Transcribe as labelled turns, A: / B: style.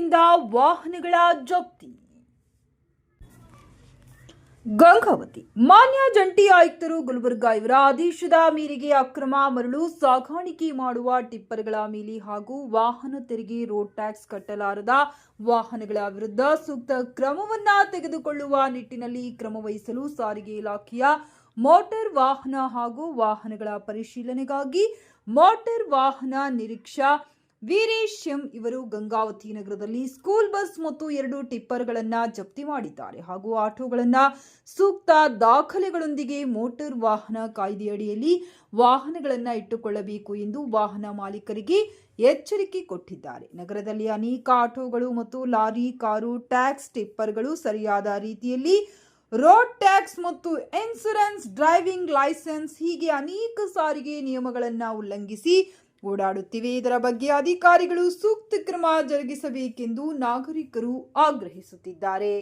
A: ಮಾಲೀಕರಿಂದ ವಾಹನಗಳ ಜಪ್ತಿ. ಗಂಗಾವತಿ ಮಾನ್ಯ ಜಂಟಿ ಆಯುಕ್ತರು ಗುಲ್ಬರ್ಗಾ ಇವರ ಆದೇಶದ ಮೇರೆಗೆ ಅಕ್ರಮ ಮರಳು ಸಾಗಾಣಿಕೆ ಮಾಡುವ ಟಿಪ್ಪರ್ಗಳ ಮೇಲೆ ಹಾಗೂ ವಾಹನ ತೆರಿಗೆ ರೋಡ್ ಟ್ಯಾಕ್ಸ್ ಕಟ್ಟಲಾರದ ವಾಹನಗಳ ವಿರುದ್ಧ ಸೂಕ್ತ ಕ್ರಮವನ್ನ ತೆಗೆದುಕೊಳ್ಳುವ ನಿಟ್ಟಿನಲ್ಲಿ ಕ್ರಮ ವಹಿಸಲು ಸಾರಿಗೆ ಇಲಾಖೆಯ ಮೋಟಾರ್ ವಾಹನ ಹಾಗೂ ವಾಹನಗಳ ಪರಿಶೀಲನೆಗಾಗಿ ಮೋಟಾರ್ ವಾಹನ ನಿರೀಕ್ಷಾ ವೀರೇಶ್ ಎಂ ಇವರು ಗಂಗಾವತಿ ನಗರದಲ್ಲಿ ಸ್ಕೂಲ್ ಬಸ್ ಮತ್ತು 2 ಟಿಪ್ಪರ್ಗಳನ್ನು ಜಪ್ತಿ ಮಾಡಿದ್ದಾರೆ ಹಾಗೂ ಆಟೋಗಳನ್ನು ಸೂಕ್ತ ದಾಖಲೆಗಳೊಂದಿಗೆ ಮೋಟಾರ್ ವಾಹನ ಕಾಯ್ದೆಯಡಿಯಲ್ಲಿ ವಾಹನಗಳನ್ನು ಇಟ್ಟುಕೊಳ್ಳಬೇಕು ಎಂದು ವಾಹನ ಮಾಲೀಕರಿಗೆ ಎಚ್ಚರಿಕೆ ಕೊಟ್ಟಿದ್ದಾರೆ. ನಗರದಲ್ಲಿ ಅನೇಕ ಆಟೋಗಳು ಮತ್ತು ಲಾರಿ, ಕಾರು, ಟ್ಯಾಕ್ಸ್, ಟಿಪ್ಪರ್ಗಳು ಸರಿಯಾದ ರೀತಿಯಲ್ಲಿ ರೋಡ್ ಟ್ಯಾಕ್ಸ್ ಮತ್ತು ಇನ್ಶೂರೆನ್ಸ್, ಡ್ರೈವಿಂಗ್ ಲೈಸೆನ್ಸ್ ಹೀಗೆ ಅನೇಕ ಸಾರಿಗೆ ನಿಯಮಗಳನ್ನು ಉಲ್ಲಂಘಿಸಿ ಓಡಾಡುತ್ತಿವೆ. ಇದರ ಬಗ್ಗೆ ಅಧಿಕಾರಿಗಳು ಸೂಕ್ತ ಕ್ರಮ ಜರುಗಿಸಬೇಕೆಂದು ನಾಗರಿಕರು ಆಗ್ರಹಿಸುತ್ತಿದ್ದಾರೆ.